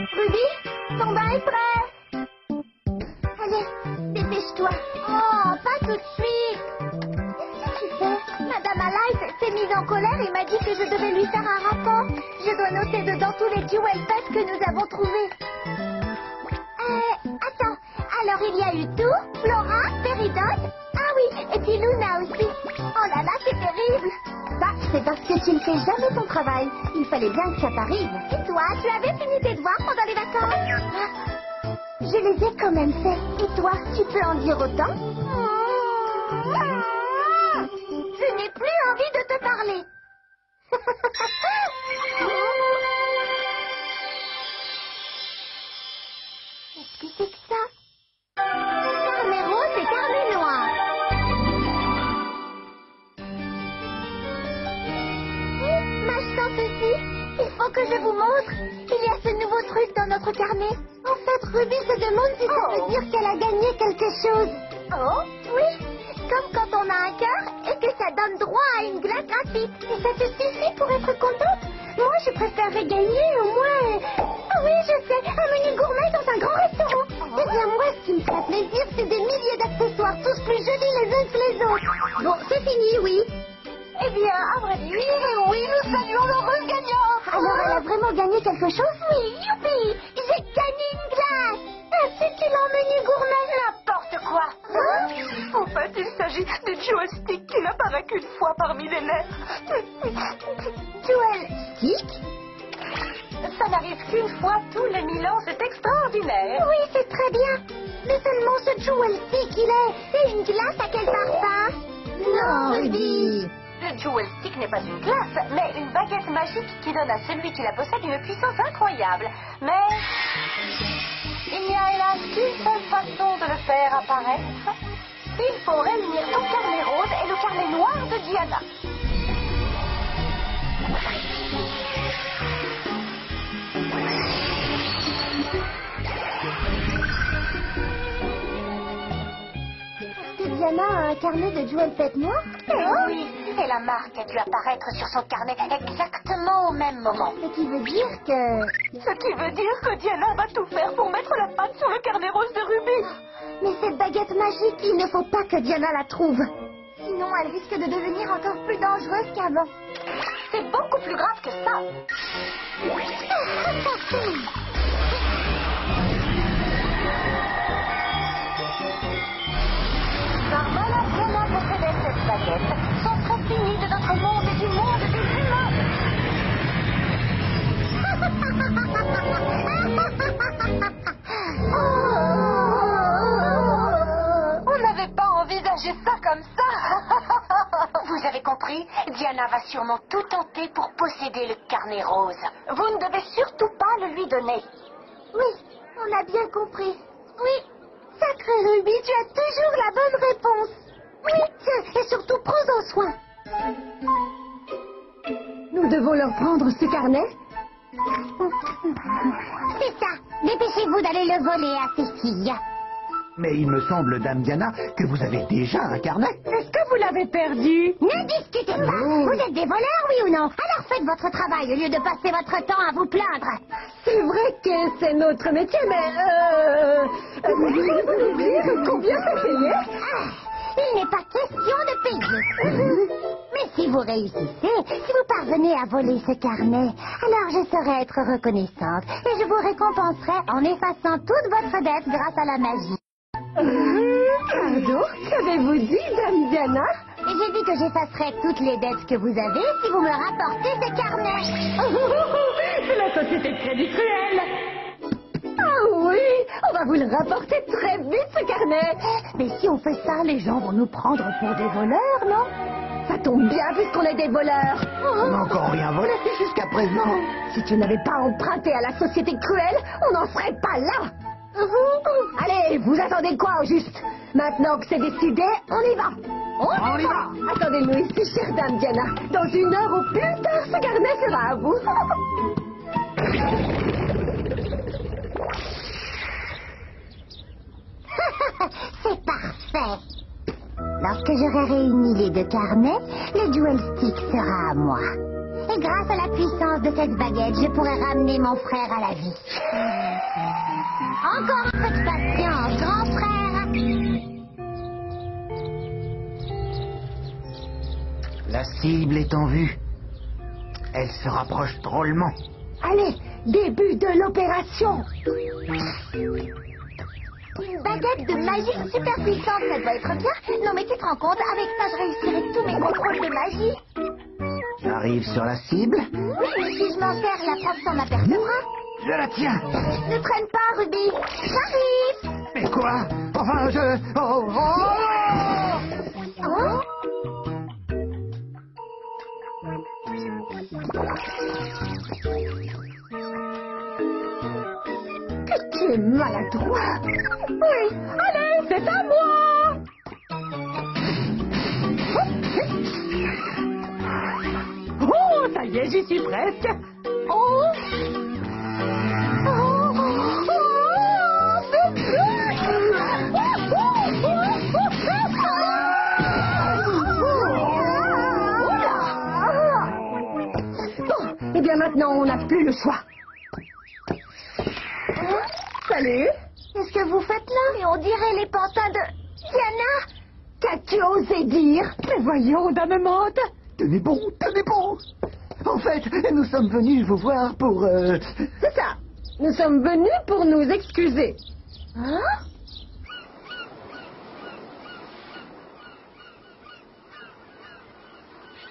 Ruby, ton bain est prêt. Allez, dépêche-toi. Oh, pas tout de suite. Qu'est-ce que tu fais? Madame Alice s'est mise en colère et m'a dit que je devais lui faire un rapport. Je dois noter dedans tous les Jewel Pets que nous avons trouvés. Attends. Alors il y a eu tout, Flora, Peridot. Ah oui, et puis Luna aussi. Oh là là, c'est terrible. Bah, c'est parce que tu ne fais jamais ton travail. Il fallait bien que ça t'arrive. Et toi, tu avais fini tes devoirs pendant les vacances? Je les ai quand même faits. Et toi, tu peux en dire autant? Je n'ai plus envie de te parler. Qu'est-ce que c'est que ça? Carnet rose et carnet noir. Mâche sans ceci, il faut que je vous montre. Il y a ce nouveau truc dans notre carnet. En fait, Ruby se demande si ça veut dire qu'elle a gagné quelque chose. Oh, oui. Comme quand on a un cœur et que ça donne droit à une glace gratuite. Et ça te suffit pour être contente? Moi, je préférerais gagner au moins... Ah oui, je sais, un menu gourmet dans un grand restaurant. Eh bien, moi, ce qui me ferait plaisir, c'est des milliers d'accessoires, tous plus jolis les uns que les autres. Bon, c'est fini, oui. Eh bien, à vrai dire, oui, nous saluons l'heureuse gagnante. Alors, elle a vraiment gagné quelque chose? Oui, youpi, j'ai gagné une glace. Ainsi qu'il en menu gourmet. N'importe quoi. En fait, il s'agit du Jewel Stick qui n'apparaît qu'une fois par millénaire. Jewel Stick? Ça n'arrive qu'une fois tous les 1000 ans, c'est extraordinaire. Oui, c'est très bien. Mais seulement ce Jewel Stick, c'est une glace à quel parfum? Non, Ruby. Le Jewel Stick n'est pas une glace, mais une baguette magique qui donne à celui qui la possède une puissance incroyable. Mais il n'y a hélas qu'une seule façon de le faire apparaître. Il faut réunir ton carnet rose et le carnet noir de Diana. Est-ce que Diana a un carnet de Jewel Pet noir? Oui, et la marque a dû apparaître sur son carnet exactement au même moment. Ce qui veut dire que... Ce qui veut dire que Diana va tout faire pour mettre la patte sur le carnet rose de Ruby. Mais cette baguette magique, il ne faut pas que Diana la trouve. Sinon, elle risque de devenir encore plus dangereuse qu'avant. C'est beaucoup plus grave que ça. Barbara vraiment possédait cette baguette. Son serait fini de notre monde et du monde des humains. On n'avait pas envisagé ça comme ça. Vous avez compris? Diana va sûrement tout tenter pour posséder le carnet rose. Vous ne devez surtout pas le lui donner. Oui, on a bien compris. Oui. Sacré Ruby, tu as toujours la bonne réponse. Oui, tiens, et surtout prends-en soin. Nous devons leur prendre ce carnet? C'est ça. Dépêchez-vous d'aller le voler à ces filles. Mais il me semble, Dame Diana, que vous avez déjà un carnet. Est-ce que vous l'avez perdu? Ne discutez pas. Vous êtes des voleurs, oui ou non? Alors faites votre travail au lieu de passer votre temps à vous plaindre. C'est vrai que c'est notre métier, mais... Voulez-vous nous dire combien ça payait? Il n'est pas question de payer. Mais si vous réussissez, si vous parvenez à voler ce carnet, alors je saurai être reconnaissante et je vous récompenserai en effaçant toute votre dette grâce à la magie. Pardon? Qu'avez-vous dit, Dame Diana? J'ai dit que j'effacerais toutes les dettes que vous avez si vous me rapportez ce carnet. C'est la société de crédit cruelle. Ah oui, on va vous le rapporter très vite, ce carnet. Mais si on fait ça, les gens vont nous prendre pour des voleurs, non? Ça tombe bien puisqu'on est des voleurs. On n'a encore rien volé jusqu'à présent. Si tu n'avais pas emprunté à la société cruelle, on n'en serait pas là. Allez, vous attendez quoi au juste? Maintenant que c'est décidé, on y va. On y va. Attendez-nous ici, chère Dame Diana. Dans 1 heure ou plus tard, ce carnet sera à vous. C'est parfait. Lorsque j'aurai réuni les 2 carnets, le Jewel Stick sera à moi. Et grâce Grâce à la puissance de cette baguette, je pourrais ramener mon frère à la vie. Encore un peu de patience, grand frère. La cible est en vue. Elle se rapproche drôlement. Allez, début de l'opération. Une baguette de magie super puissante, ça doit être bien. Non mais tu te rends compte, avec ça je réussirai tous mes contrôles de magie. J'arrive sur la cible. Oui, mais si je m'en sers, la prof s'en apercevra. Je la tiens. Ne traîne pas, Ruby. J'arrive. Mais quoi? Enfin, je... Oh, oh, oh. Oh. Que tu es maladroit. Oui, allez, c'est à moi. Oh, ça y est, j'y suis presque. Oh. Oh, c'est Bon, et bien maintenant, on n'a plus le choix. Salut. Qu'est-ce que vous faites là? Et on dirait les pantins de... Diana. Qu'as-tu osé dire? Mais voyons, dame Mante. Tenez bon, tenez bon. En fait, nous sommes venus vous voir pour... C'est ça. Nous sommes venus pour nous excuser. Hein?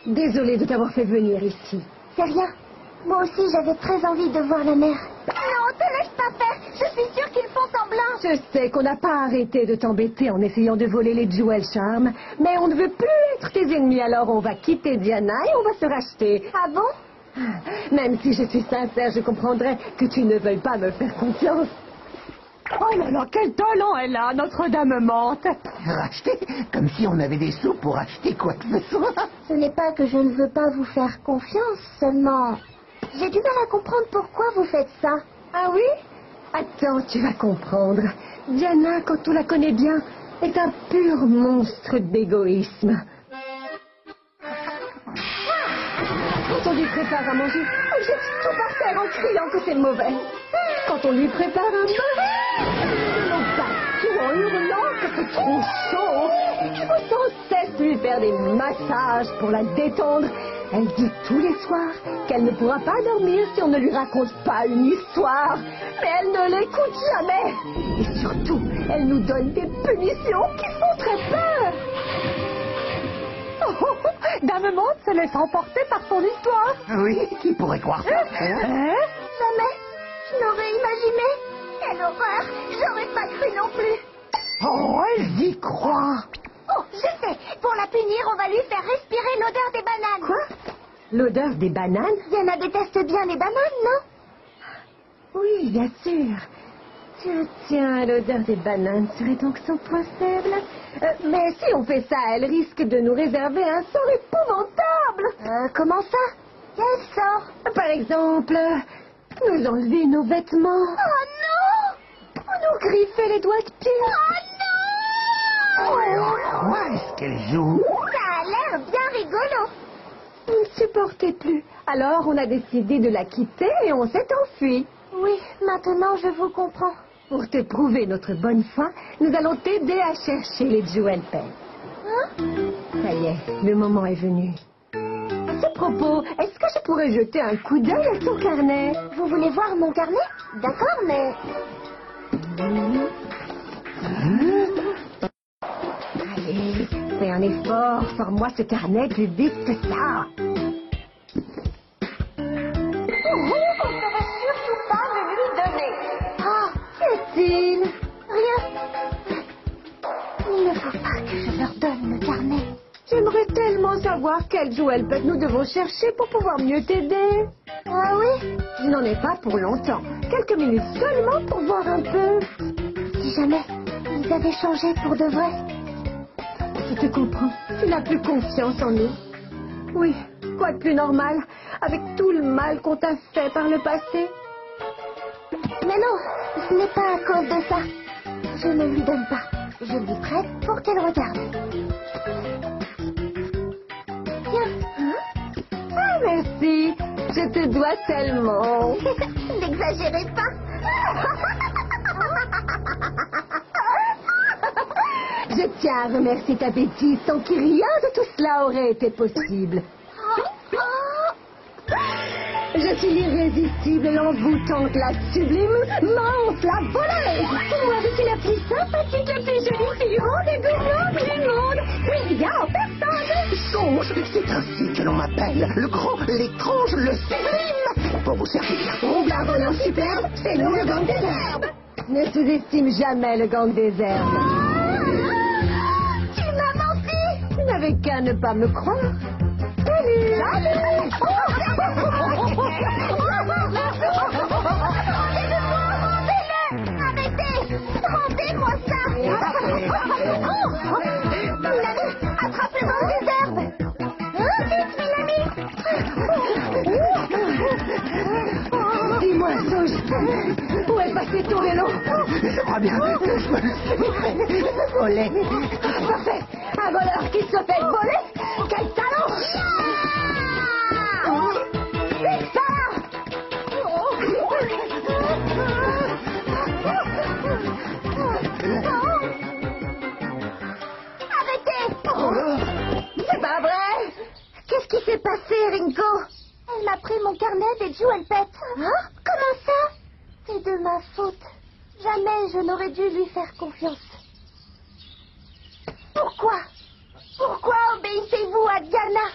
Désolée de t'avoir fait venir ici. C'est rien. Moi aussi, j'avais très envie de voir la mer. Non, te laisse pas faire. Je suis sûre qu'ils font semblant. Je sais qu'on n'a pas arrêté de t'embêter en essayant de voler les Jewel Charm, mais on ne veut plus être tes ennemis, alors on va quitter Diana et on va se racheter. Ah bon? Même si je suis sincère, je comprendrais que tu ne veuilles pas me faire confiance. Oh là là, quel talent elle a, Notre-Dame Mante. Racheter? Comme si on avait des sous pour acheter quoi que ce soit. Ce n'est pas que je ne veux pas vous faire confiance, seulement... J'ai du mal à comprendre pourquoi vous faites ça. Ah oui? Attends, tu vas comprendre. Diana, quand on la connaît bien, est un pur monstre d'égoïsme. Quand on lui prépare à manger, elle jette tout par terre en criant que c'est mauvais. Quand on lui prépare un bain, elle en passe tout en hurlant que c'est trop chaud. Il faut sans cesse lui faire des massages pour la détendre. Elle dit tous les soirs qu'elle ne pourra pas dormir si on ne lui raconte pas une histoire. Mais elle ne l'écoute jamais. Et surtout, elle nous donne des punitions qui font très peur. Oh, Dame Mante se laisse emporter par son histoire. Oui, qui pourrait croire ça? Hein? Jamais. Je n'aurais imaginé. Quelle horreur. J'aurais pas cru non plus. Oh, elle y croit. Oh, je sais. Pour la punir, on va lui faire respirer l'odeur des bananes. Quoi? L'odeur des bananes? Diana déteste bien les bananes, non? Oui, bien sûr. Tiens, l'odeur des bananes serait donc son point faible. Mais si on fait ça, elle risque de nous réserver un sort épouvantable. Comment ça? Quel sort? Par exemple, nous enlever nos vêtements. Oh non! Nous griffer les doigts de pied. Oh non! Quoi est-ce qu'elle joue? Ça a l'air bien rigolo. On ne supportait plus. Alors on a décidé de la quitter et on s'est enfui. Oui, maintenant je vous comprends. Pour te prouver notre bonne foi, nous allons t'aider à chercher les Jewel Pets. Hein? Ça y est, le moment est venu. À ce propos, est-ce que je pourrais jeter un coup d'œil à ton carnet? Vous voulez voir mon carnet? D'accord, mais... Allez, fais un effort, sors-moi ce carnet plus vite que ça. On ne devait surtout pas le lui donner. Ah, Qu'est-il? rien. Il ne faut pas que je leur donne le carnet. J'aimerais tellement savoir quel Jewel Pet nous devons chercher pour pouvoir mieux t'aider. Ah oui? Je n'en ai pas pour longtemps. Quelques minutes seulement pour voir un peu. Si jamais ils avaient changé pour de vrai. Je te comprends. Tu n'as plus confiance en nous. Oui, quoi de plus normal, avec tout le mal qu'on t'a fait par le passé. Mais non, ce n'est pas à cause de ça. Je ne lui donne pas. Je lui prête pour qu'elle regarde. Tiens. Ah, merci. Je te dois tellement. N'exagérez pas. Je tiens à remercier ta bêtise sans qui rien de tout cela aurait été possible. Je suis l'irrésistible, l'envoûtante, la sublime, mince, la voleuse. Moi, je suis la plus sympathique, la plus jolie figurante et gourmande du monde. Il y a en personne. Songe, c'est ainsi que l'on m'appelle. Le grand, l'étrange, le sublime. Pour vous servir. On la volant superbe, c'est nous le gang des herbes. Ne sous-estime jamais le gang des herbes. Tu m'as menti. Tu n'avais qu'à ne pas me croire. Salut. Salut. Arrêtez. Rendez-moi ça. Mélanie, attrape le gang des herbes. Vite, Mélanie. Dis-moi, Sauge, où est passé ton vélo? Je crois bien que je me le suis volé. Parfait. Un voleur qui se fait voler. Quel talent! Vite, ça! Arrêtez. C'est pas vrai! Qu'est-ce qui s'est passé, Rinko? Elle m'a pris mon carnet des Jewel Pet. Hein? Comment ça? C'est de ma faute. Jamais je n'aurais dû lui faire confiance. Pourquoi? Pourquoi obéissez-vous à Diana?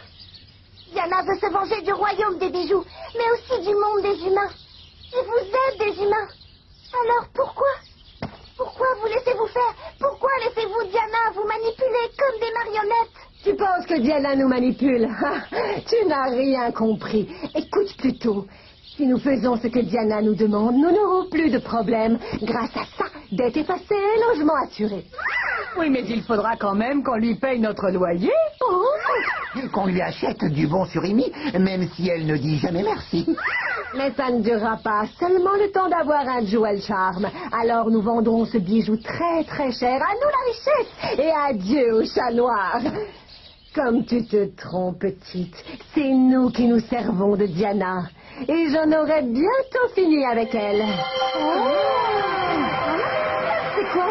Diana veut se venger du royaume des bijoux, mais aussi du monde des humains. Et vous êtes des humains. Alors pourquoi? Pourquoi vous laissez-vous faire? Pourquoi laissez-vous Diana vous manipuler comme des marionnettes? Tu penses que Diana nous manipule? Tu n'as rien compris. Écoute plutôt. Si nous faisons ce que Diana nous demande, nous n'aurons plus de problème. Grâce à ça, dette effacée et logement assuré. Oui, mais il faudra quand même qu'on lui paye notre loyer. Oh, qu'on lui achète du bon surimi, même si elle ne dit jamais merci. Mais ça ne durera pas. Seulement le temps d'avoir un Jewel Charm. Alors nous vendrons ce bijou très très cher. À nous la richesse et adieu au chat noir. Comme tu te trompes, petite. C'est nous qui nous servons de Diana. Et j'en aurai bientôt fini avec elle. C'est quoi?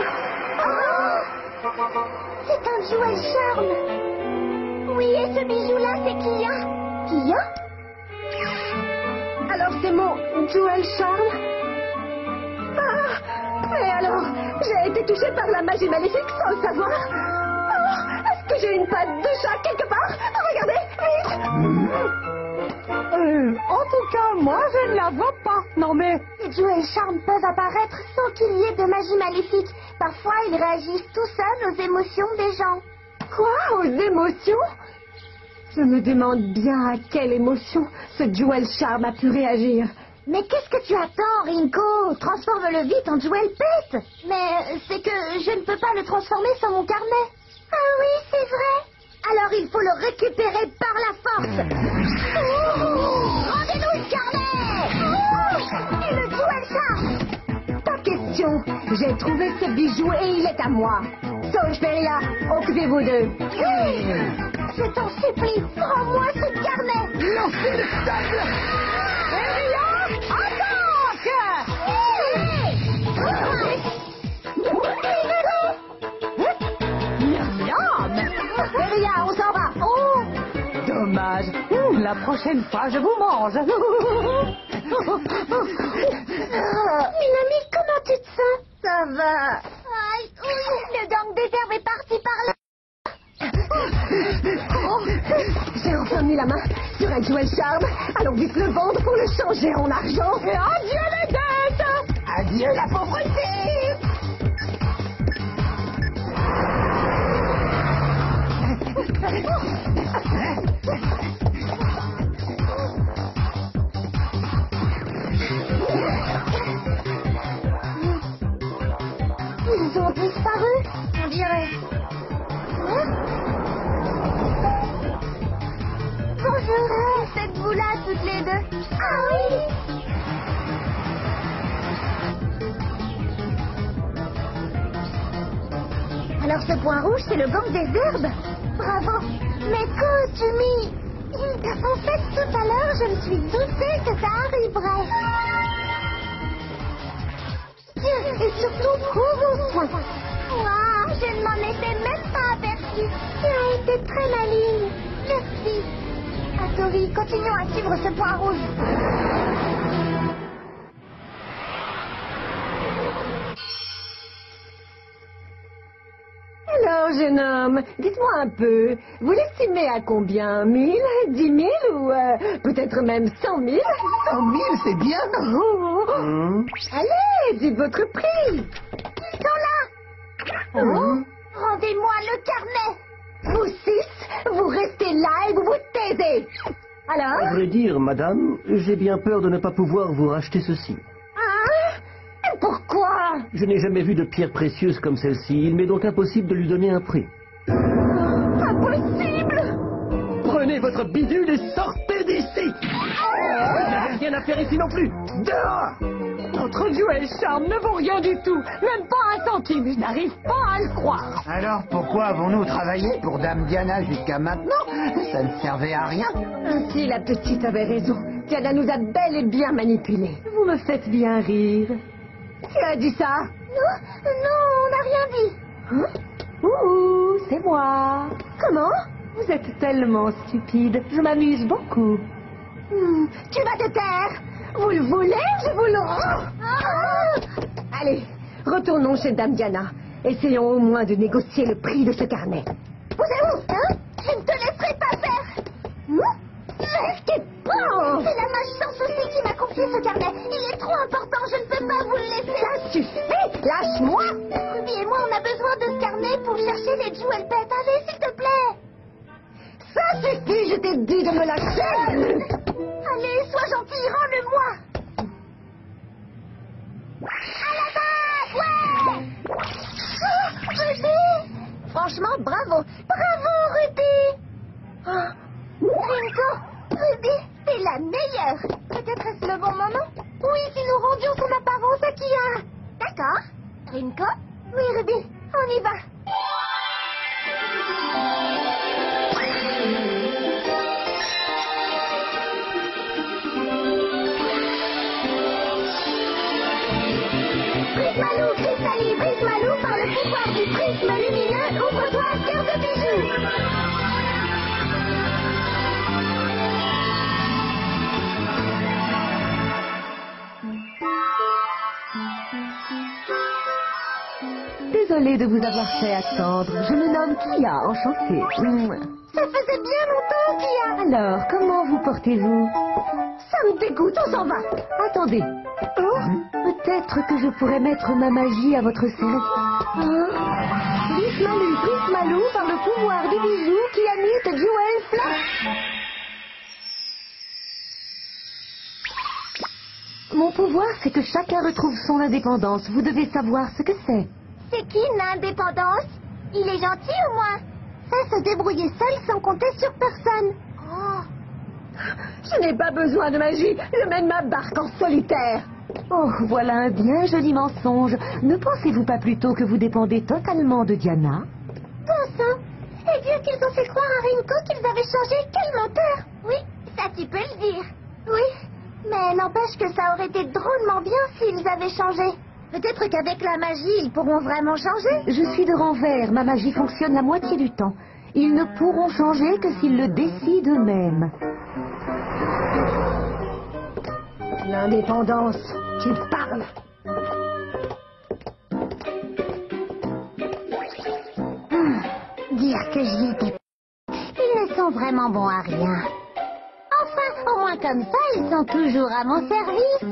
C'est un Jewel Charm. Oui, et ce bijou-là, c'est Kia. Kia? Alors c'est mon Jewel Charm? Ah, mais alors, j'ai été touchée par la magie maléfique sans le savoir. Oh, est-ce que j'ai une patte de chat quelque part? Regardez, vite! En tout cas, moi, je ne la vois pas. Non, mais... Les Jewel Charm peuvent apparaître sans qu'il y ait de magie maléfique. Parfois, ils réagissent tout seuls aux émotions des gens. Quoi? Aux émotions? Je me demande bien à quelle émotion ce Jewel Charm a pu réagir. Mais qu'est-ce que tu attends, Rinko? Transforme-le vite en Jewel Pet. Mais c'est que je ne peux pas le transformer sans mon carnet. Ah oui, c'est vrai. Alors il faut le récupérer par la force. Rendez-nous le carnet. Et le Jewel Charm. Pas question. J'ai trouvé ce bijou et il est à moi. Sauge Feria, occupez-vous d'eux. Je t'en supplie, rends-moi ce carnet. Lancez le sable. Feria, on s'en va. Oh, dommage. La prochaine fois, je vous mange. Minami, comment tu te sens? Ça va. Aïe, le gang des herbes est parti par là. J'ai enfin mis la main sur un Jewel Charm. Allons vite le vendre pour le changer en argent. Et adieu les dettes. Adieu la pauvreté. Ils ont disparu, on dirait. Bonjour, faites-vous là toutes les deux? Ah oui. Alors ce point rouge, c'est le gang des herbes? Bravo. Mais Kotumi, En fait, tout à l'heure, je me suis doutée que ça arriverait. Et surtout, prends vos soins. Waouh, je ne m'en étais même pas aperçue. Tu as été très maligne. Merci. Tori, continuons à suivre ce point rouge. Alors, jeune homme, dites-moi un peu, vous l'estimez à combien? 1000, 10 000 ou peut-être même 100 000? 100 000, c'est bien. Oh. Allez, dites votre prix. Ils sont là. Rendez-moi le carnet. Vous 6, vous restez là et vous vous taisez. À Alors? vrai dire, madame, j'ai bien peur de ne pas pouvoir vous racheter ceci. Hein? Pourquoi? Je n'ai jamais vu de pierre précieuse comme celle-ci. Il m'est donc impossible de lui donner un prix. Impossible! Prenez votre bidule et sortez d'ici! Vous n'avez rien à faire ici non plus! Dehors! Votre duel charme ne vaut rien du tout, même pas un centime, je n'arrive pas à le croire. Alors pourquoi avons-nous travaillé pour Dame Diana jusqu'à maintenant? Ça ne servait à rien. Ainsi, la petite avait raison. Diana nous a bel et bien manipulés. Vous me faites bien rire. Qui a dit ça? Non, on n'a rien dit. Hein? Ouh, c'est moi. Comment? Vous êtes tellement stupide. Je m'amuse beaucoup. Tu vas te taire. Vous le voulez, je vous le rends. Allez, retournons chez Dame Diana. Essayons au moins de négocier le prix de ce carnet. Vous êtes où, hein? Je ne te laisserai pas faire. Qu'est-ce bon? C'est la mage sans souci qui m'a confié ce carnet. Il est trop important, je ne peux pas vous le laisser. Ça suffit, lâche-moi. Ruby et moi, on a besoin de ce carnet pour chercher les Jewel Pets. Allez, s'il te plaît. Ça suffit, je t'ai dit de me lâcher. Allez, sois gentil, rends-le-moi. À la base, ouais. Ruby. Franchement, bravo. Bravo, Ruby. Rinko, Ruby, t'es la meilleure. Peut-être est-ce le bon moment? Oui, si nous rendions son apparence à Kia. D'accord. Rinko? Oui, Ruby, on y va. Prismalou, Cristali, Prismalou, par le pouvoir du prisme lumineux, ouvre-toi, cœur de bijoux. Désolée de vous avoir fait attendre. Je me nomme Kia, enchantée. Ça faisait bien longtemps, Kia. Alors, comment vous portez-vous? Ça me dégoûte, on s'en va. Attendez. Peut-être que je pourrais mettre ma magie à votre service. Prismalou, Prismalou, par le pouvoir du bijou qui anime Jewel Flash. Mon pouvoir, c'est que chacun retrouve son indépendance. Vous devez savoir ce que c'est. C'est qui l'indépendance? Il est gentil au moins. Sait se débrouiller seul sans compter sur personne. Je n'ai pas besoin de magie. Je mène ma barque en solitaire. Oh, voilà un bien joli mensonge. Ne pensez-vous pas plutôt que vous dépendez totalement de Diana? Bon sang. Et dire qu'ils ont fait croire à Rinko qu'ils avaient changé, quel menteur. Oui, ça tu peux le dire. Oui, mais n'empêche que ça aurait été drôlement bien s'ils avaient changé. Peut-être qu'avec la magie, ils pourront vraiment changer. Je suis de renvers. Ma magie fonctionne la moitié du temps. Ils ne pourront changer que s'ils le décident eux-mêmes. L'indépendance, tu parles. Dire que j'y étais. Ils ne sont vraiment bons à rien. Enfin, au moins comme ça, ils sont toujours à mon service.